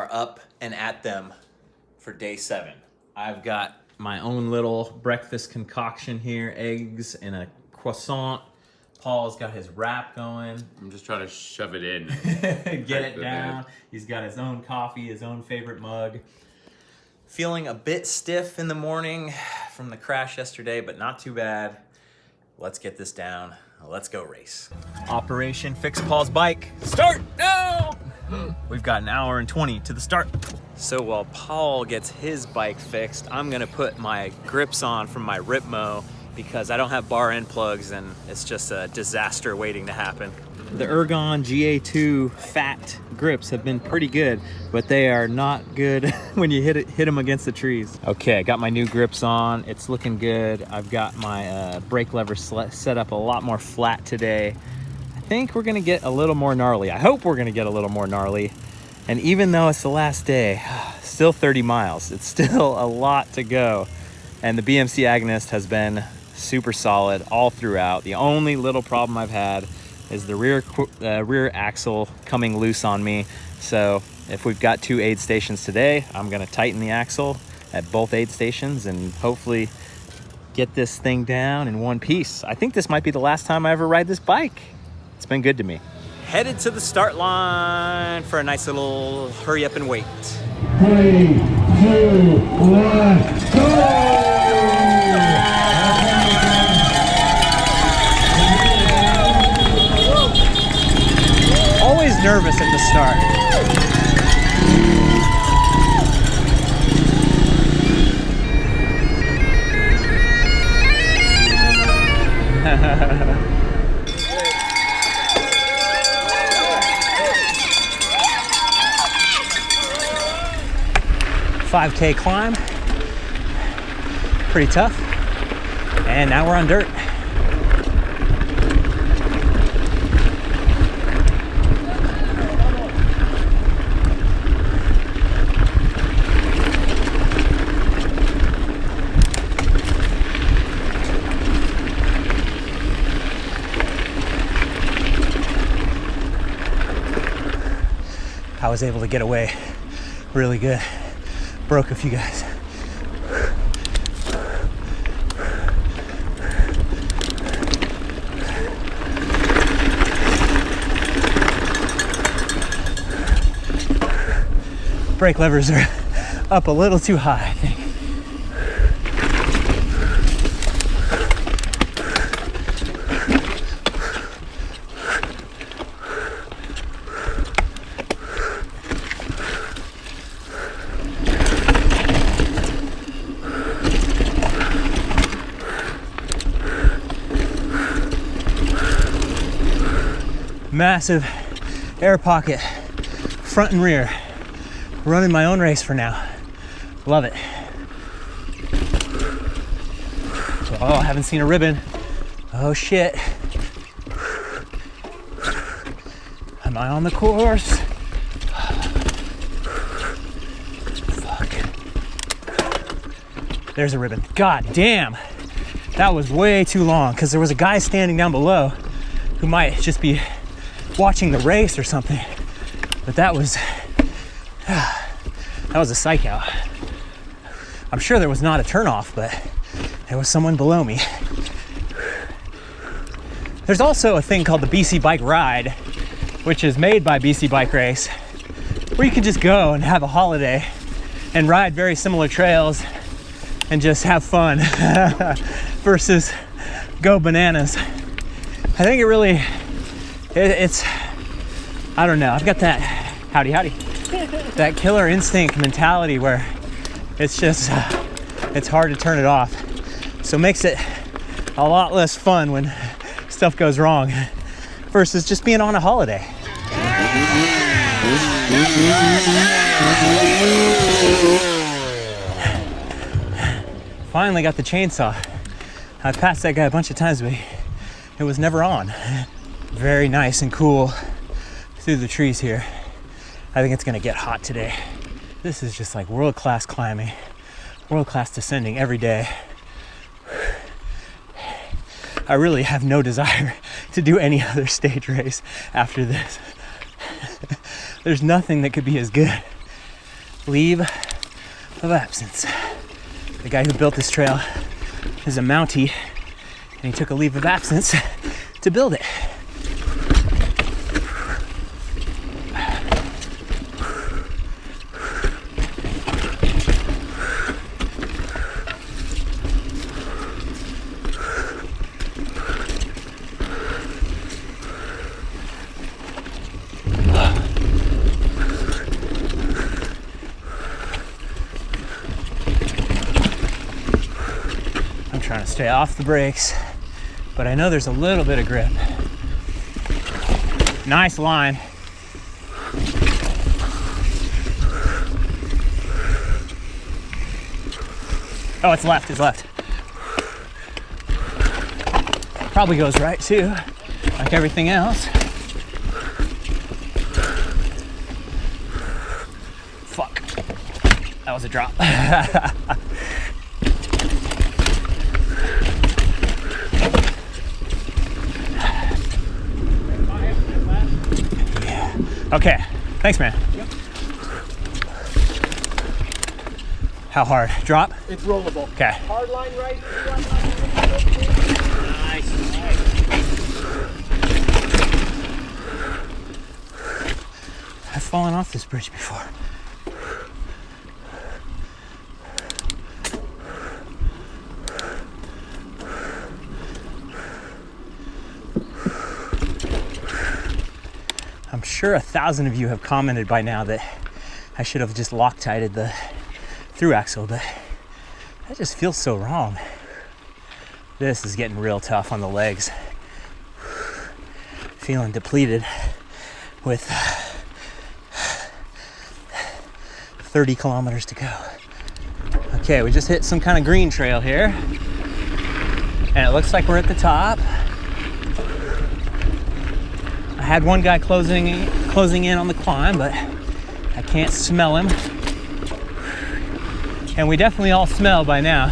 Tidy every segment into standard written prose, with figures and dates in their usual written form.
are up and at them for day 7. I've got my own little breakfast concoction here, eggs and a croissant. Paul's got his wrap going. I'm just trying to shove it in. Get it down. He's got his own coffee, his own favorite mug. Feeling a bit stiff in the morning from the crash yesterday, but not too bad. Let's get this down. Let's go race. Operation Fix Paul's Bike. Start now! We've got an hour and 20 to the start. So while Paul gets his bike fixed, I'm gonna put my grips on from my Ripmo because I don't have bar end plugs and it's just a disaster waiting to happen. The Ergon GA2 fat grips have been pretty good, but they are not good when you hit them against the trees. Okay, I got my new grips on. It's looking good. I've got my brake lever set up a lot more flat today. I think we're gonna get a little more gnarly. I hope we're gonna get a little more gnarly. And even though it's the last day, still 30 miles. It's still a lot to go. And the BMC Agonist has been super solid all throughout. The only little problem I've had is the rear axle coming loose on me. So if we've got 2 aid stations today, I'm gonna tighten the axle at both aid stations and hopefully get this thing down in one piece. I think this might be the last time I ever ride this bike. It's been good to me. Headed to the start line for a nice little hurry up and wait. 3, 2, 1, go! Always nervous at the start. $5K climb, pretty tough, and now we're on dirt. I was able to get away really good. Broke a few guys. Brake levers are up a little too high, I think. Massive air pocket, front and rear. Running my own race for now. Love it. Oh, I haven't seen a ribbon. Oh shit. Am I on the course? Fuck. There's a ribbon. God damn. That was way too long because there was a guy standing down below who might just be watching the race or something, but that was a psych out. I'm sure there was not a turnoff, but there was someone below me. There's also a thing called the BC Bike Ride, which is made by BC Bike Race, where you can just go and have a holiday and ride very similar trails and just have fun versus go bananas. I think it's I don't know, I've got that howdy that killer instinct mentality where it's just it's hard to turn it off, so it makes it a lot less fun when stuff goes wrong versus just being on a holiday. Finally got the chainsaw. I've passed that guy a bunch of times, but it was never on. Very nice and cool through the trees here. I think it's gonna get hot today. This is just like world-class climbing, world-class descending every day. I really have no desire to do any other stage race after this. There's nothing that could be as good leave of absence. The guy who built this trail is a Mountie, and he took a leave of absence to build it. Trying to stay off the brakes, but I know there's a little bit of grip. Nice line. Oh, it's left, it's left. Probably goes right too, like everything else. Fuck, that was a drop. Okay, thanks, man. Yep. How hard? Drop? It's rollable. Okay. Hard line right. Nice. I've fallen off this bridge before. I'm sure 1,000 of you have commented by now that I should have just Loctited the through axle, but that just feels so wrong. This is getting real tough on the legs. Feeling depleted with 30 kilometers to go. Okay, we just hit some kind of green trail here, and it looks like we're at the top. I had one guy closing in on the climb, but I can't smell him. And we definitely all smell by now.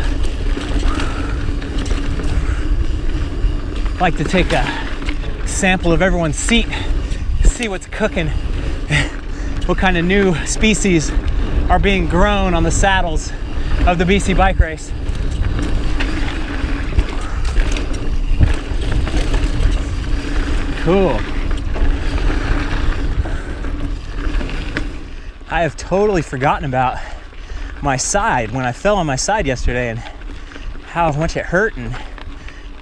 I'd like to take a sample of everyone's seat, see what's cooking, what kind of new species are being grown on the saddles of the BC bike race. Cool. I have totally forgotten about my side when I fell on my side yesterday and how much it hurt and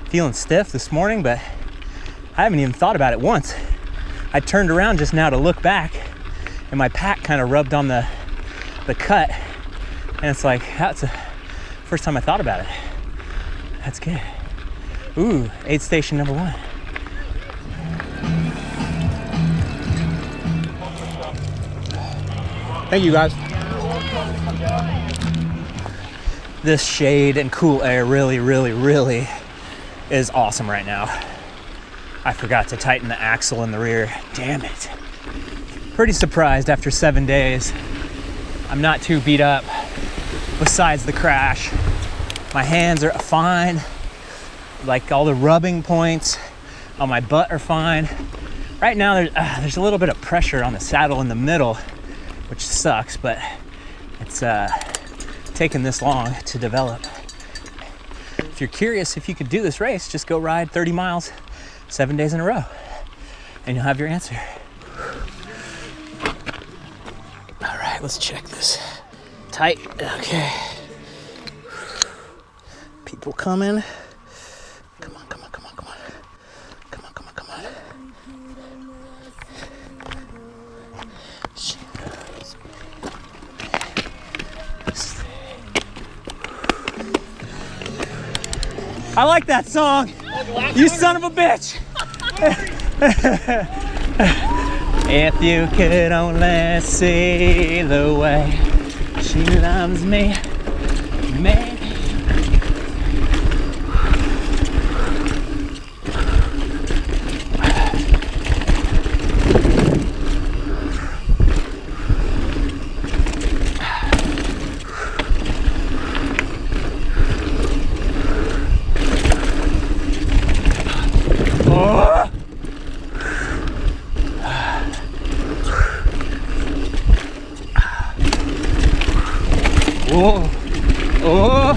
feeling stiff this morning, but I haven't even thought about it once. I turned around just now to look back and my pack kind of rubbed on the cut, and it's like, that's the first time I thought about it. That's good. Ooh, aid station number 1. Thank you, guys. This shade and cool air really, really, really is awesome right now. I forgot to tighten the axle in the rear. Damn it. Pretty surprised after 7 days. I'm not too beat up besides the crash. My hands are fine. Like all the rubbing points on my butt are fine. Right now there's a little bit of pressure on the saddle in the middle, which sucks, but it's taken this long to develop. If you're curious if you could do this race, just go ride 30 miles 7 days in a row and you'll have your answer. All right, let's check this. Tight, okay. People coming. Come on, come on, come on, come on. Come on, come on, come on. I like that song. You son of a bitch. If you could only see the way she loves me, maybe. Oh.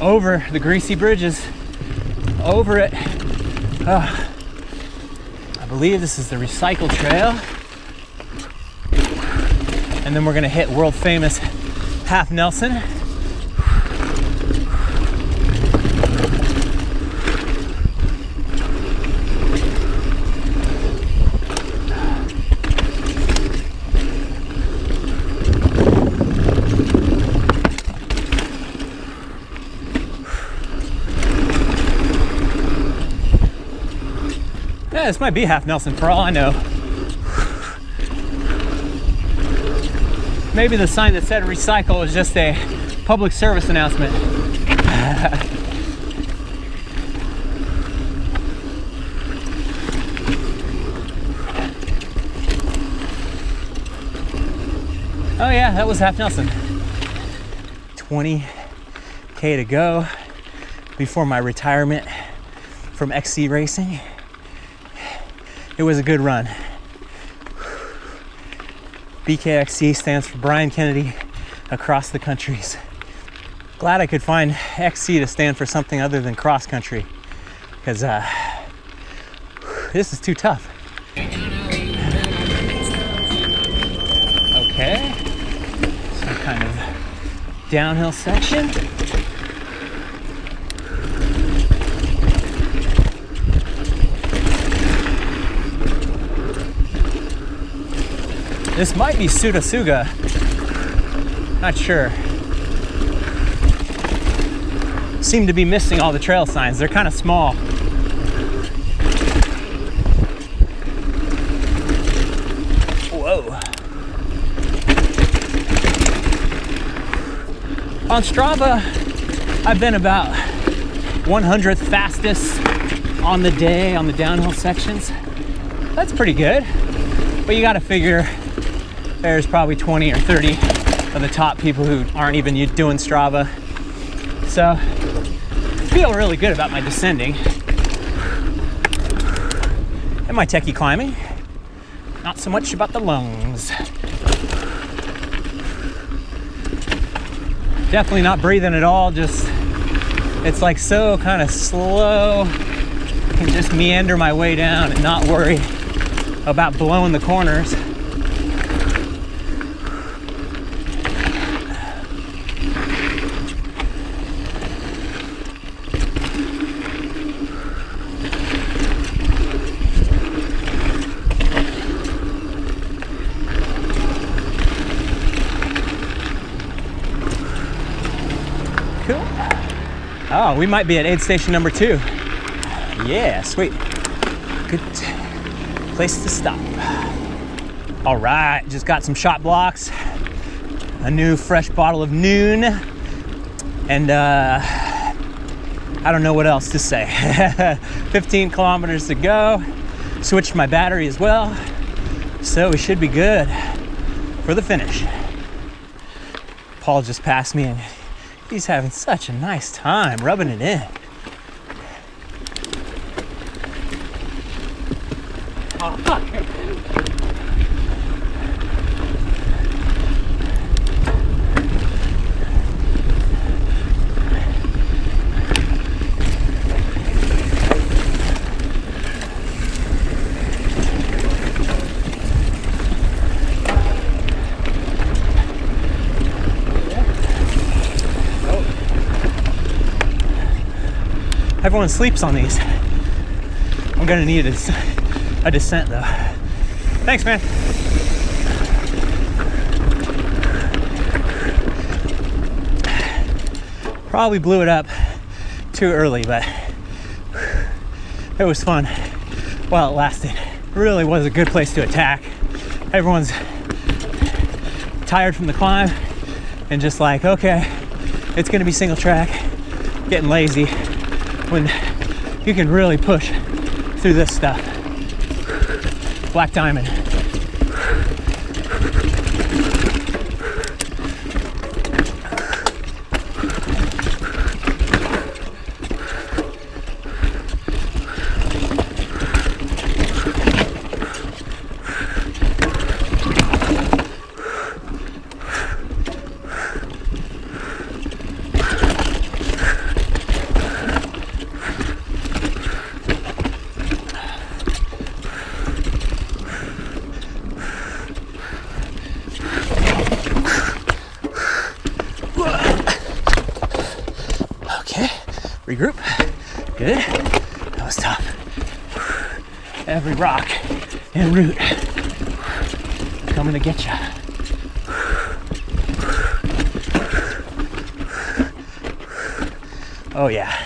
Over the greasy bridges, over it. I believe this is the recycle trail. And then we're gonna hit world famous Half Nelson. Yeah, this might be Half Nelson for all I know. Maybe the sign that said recycle is just a public service announcement. Oh yeah, that was Half Nelson. 20K to go before my retirement from XC racing. It was a good run. BKXC stands for Brian Kennedy across the countries. Glad I could find XC to stand for something other than cross country, because this is too tough. Okay, some kind of downhill section. This might be Sudasuga, not sure. Seem to be missing all the trail signs. They're kind of small. Whoa. On Strava, I've been about 100th fastest on the day on the downhill sections. That's pretty good, but you gotta figure there's probably 20 or 30 of the top people who aren't even doing Strava. So I feel really good about my descending and my techie climbing. Not so much about the lungs. Definitely not breathing at all, just it's like so kind of slow. I can just meander my way down and not worry about blowing the corners. Cool. Oh, we might be at aid station number 2. Yeah, sweet. Good place to stop. All right, just got some shot blocks, a new fresh bottle of Noon, and I don't know what else to say. 15 kilometers to go. Switched my battery as well, so we should be good for the finish. Paul just passed me and he's having such a nice time rubbing it in. Oh, fuck. Everyone sleeps on these. I'm gonna need a descent though. Thanks, man. Probably blew it up too early, but it was fun while it lasted. It really was a good place to attack. Everyone's tired from the climb and just like, okay, it's gonna be single track, getting lazy, when you can really push through this stuff. Black Diamond. Regroup. Good. That was tough. Every rock and root coming to get you. Oh yeah.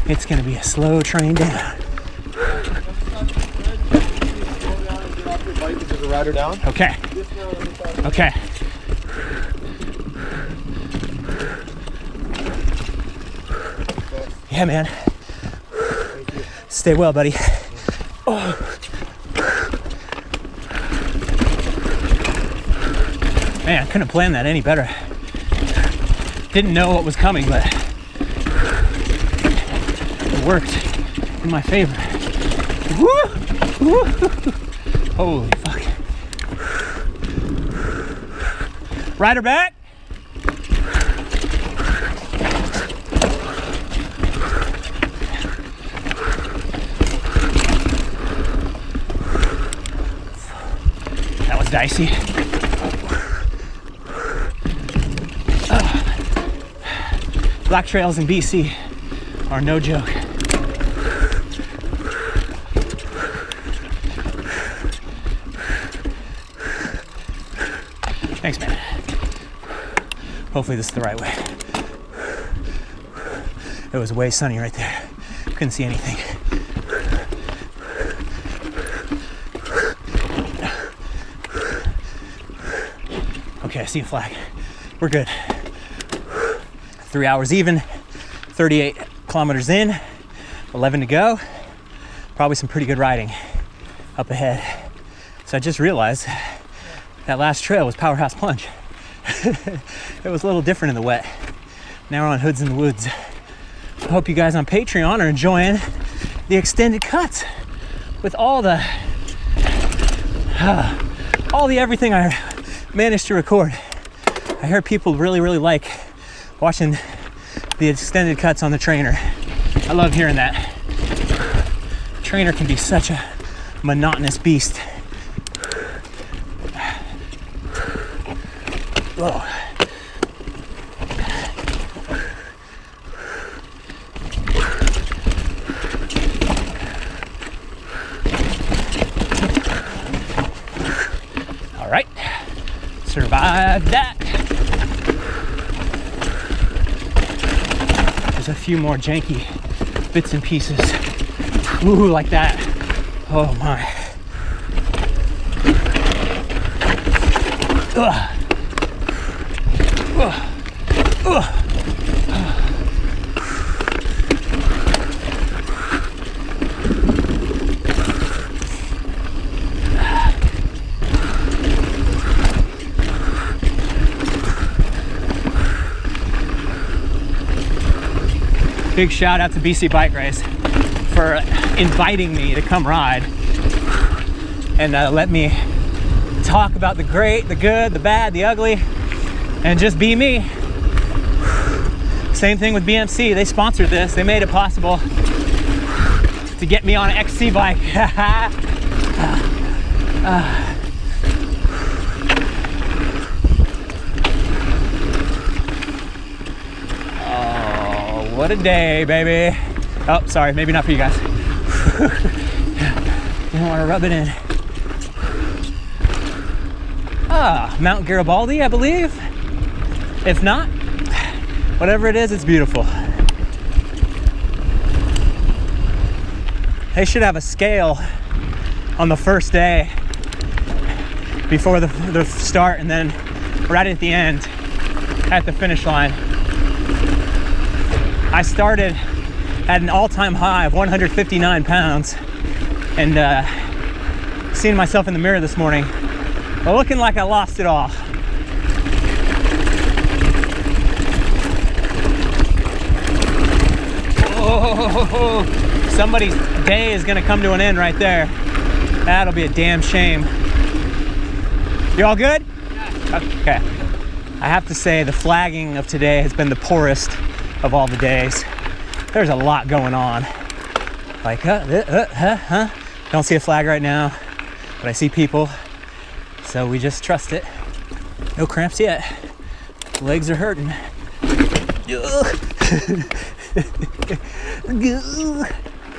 It's gonna be a slow train down. There's a rider down. Okay. Okay. Yeah, man. Stay well, buddy. Oh. Man, couldn't have planned that any better. Didn't know what was coming, but it worked in my favor. Woo! Woo! Holy fuck. Rider back. That was dicey. Black trails in BC are no joke. Thanks, man. Hopefully this is the right way. It was way sunny right there. Couldn't see anything. Okay, I see a flag. We're good. 3 hours even, 38 kilometers in, 11 to go. Probably some pretty good riding up ahead. So I just realized that last trail was Powerhouse Plunge. It was a little different in the wet. Now we're on Hoods in the Woods. I hope you guys on Patreon are enjoying the extended cuts with all the everything I managed to record. I heard people really like watching the extended cuts on the trainer. I love hearing that. Trainer can be such a monotonous beast. Whoa. All right, survived that. There's a few more janky bits and pieces. Ooh, like that. Oh my. Ugh. Ugh. Ugh. Big shout out to BC Bike Race for inviting me to come ride and let me talk about the great, the good, the bad, the ugly, and just be me. Same thing with BMC. They sponsored this. They made it possible to get me on an XC bike. Oh, what a day, baby. Oh, sorry, maybe not for you guys. You don't want to rub it in. Mount Garibaldi, I believe. If not, whatever it is, it's beautiful. They should have a scale on the first day before the start, and then right at the end at the finish line. I started at an all-time high of 159 pounds and seeing myself in the mirror this morning, looking like I lost it all. Oh, somebody's day is gonna come to an end right there. That'll be a damn shame. You all good? Yeah. Okay. I have to say the flagging of today has been the poorest of all the days. There's a lot going on. Like, don't see a flag right now, but I see people, so we just trust it. No cramps yet. Legs are hurting. Ugh.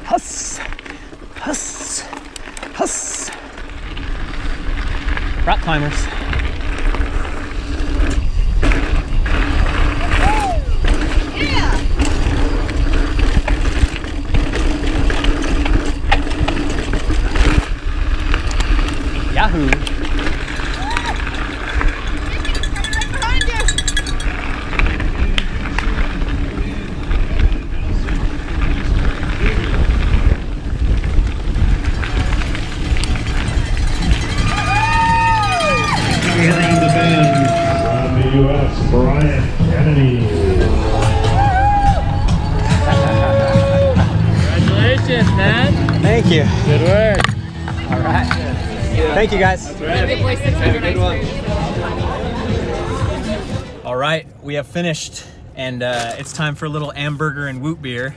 Huss, huss, huss. Rock climbers. Yahoo! Entering the bend from the U.S., Brian Kennedy. Congratulations, man. Thank you. Good work. All right. Thank you, guys. All right, we have finished, and it's time for a little hamburger and woot beer,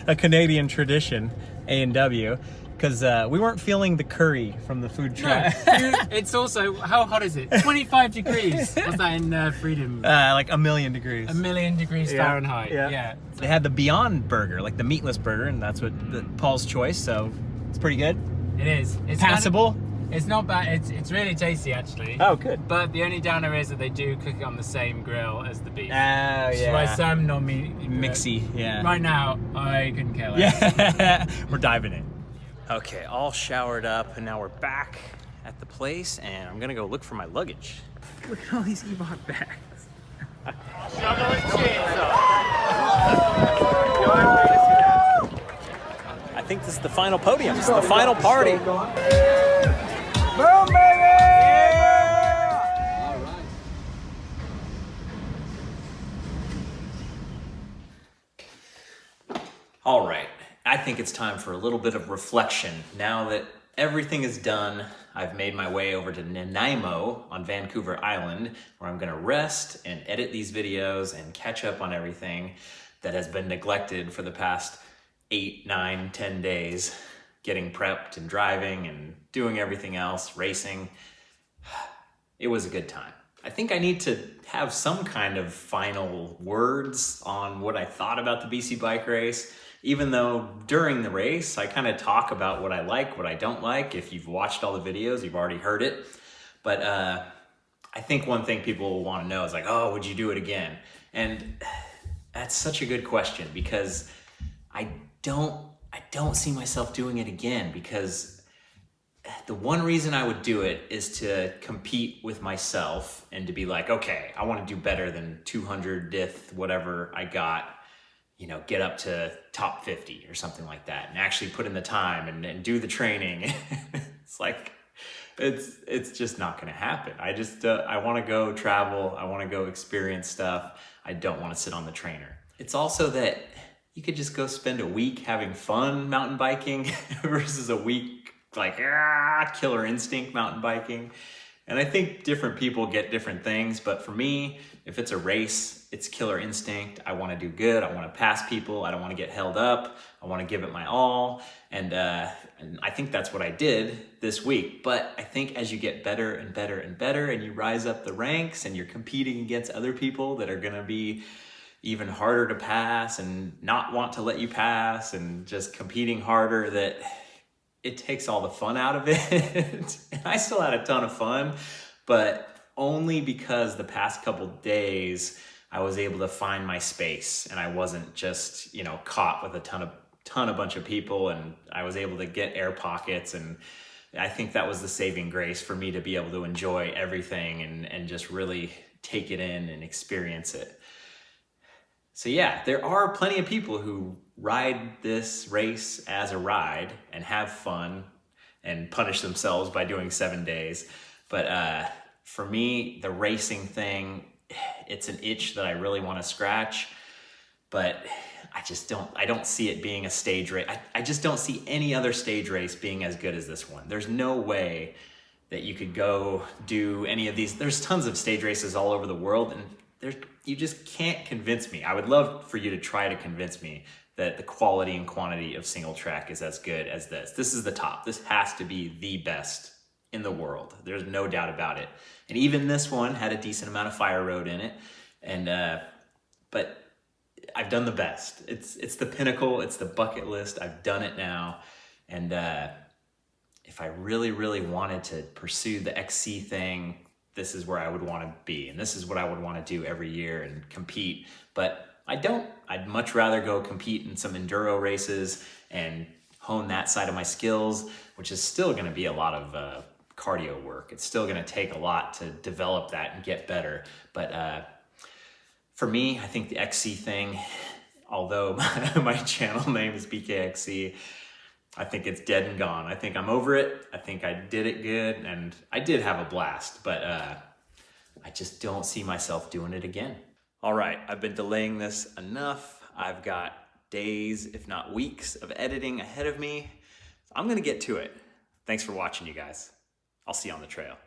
a Canadian tradition, A&W, because we weren't feeling the curry from the food truck. Dude, it's also, how hot is it? 25 degrees. What's that in freedom? Like 1,000,000 degrees. 1,000,000 degrees Fahrenheit. Yeah. Yeah. They had the Beyond Burger, like the meatless burger, and that's what Paul's choice, so it's pretty good. It is. It's Passable. It's not bad. It's really tasty, actually. Oh, good. But the only downer is that they do cook it on the same grill as the beef. Oh, yeah. Why some non-meat. Mixy, yeah. Right now, I couldn't care less. Yeah, we're diving in. Okay, all showered up, and now we're back at the place, and I'm gonna go look for my luggage. Look at all these Ebot bags. I think this is the final podium. This is the final party. Boom, baby! All right, I think it's time for a little bit of reflection. Now that everything is done, I've made my way over to Nanaimo on Vancouver Island, where I'm gonna rest and edit these videos and catch up on everything that has been neglected for the past 8, 9, 10 days, getting prepped and driving and doing everything else, racing. It was a good time. I think I need to have some kind of final words on what I thought about the BC bike race, even though during the race, I kind of talk about what I like, what I don't like. If you've watched all the videos, you've already heard it. But I think one thing people will want to know is like, oh, would you do it again? And that's such a good question, because I don't see myself doing it again, because the one reason I would do it is to compete with myself and to be like, okay, I want to do better than 200th, whatever I got, you know, get up to top 50 or something like that, and actually put in the time and do the training. It's like, it's just not going to happen. I want to go travel. I want to go experience stuff. I don't want to sit on the trainer. It's also that you could just go spend a week having fun mountain biking versus a week like killer instinct mountain biking. And I think different people get different things, but for me, if it's a race, it's killer instinct. I want to do good. I want to pass people. I don't want to get held up. I want to give it my all. And I think that's what I did this week. But I think as you get better and better and better, and you rise up the ranks and you're competing against other people that are going to be even harder to pass and not want to let you pass, and just competing harder, that it takes all the fun out of it. And I still had a ton of fun, but only because the past couple days I was able to find my space, and I wasn't just, you know, caught with a bunch of people, and I was able to get air pockets. And I think that was the saving grace for me, to be able to enjoy everything and just really take it in and experience it. So yeah, there are plenty of people who ride this race as a ride and have fun and punish themselves by doing 7 days. But for me, the racing thing, it's an itch that I really want to scratch, but I don't see it being a stage race. I just don't see any other stage race being as good as this one. There's no way that you could go do any of these. There's tons of stage races all over the world, and you just can't convince me. I would love for you to try to convince me that the quality and quantity of single track is as good as this. This is the top. This has to be the best in the world. There's no doubt about it. And even this one had a decent amount of fire road in it. And but I've done the best. It's the pinnacle. It's the bucket list. I've done it now. And if I really, really wanted to pursue the XC thing, this is where I would want to be. And this is what I would want to do every year and compete. But I don't. I'd much rather go compete in some enduro races and hone that side of my skills, which is still going to be a lot of cardio work. It's still going to take a lot to develop that and get better. But for me, I think the XC thing, although my channel name is BKXC, I think it's dead and gone. I think I'm over it. I think I did it good, and I did have a blast, but I just don't see myself doing it again. All right, I've been delaying this enough. I've got days, if not weeks, of editing ahead of me. I'm gonna get to it. Thanks for watching, you guys. I'll see you on the trail.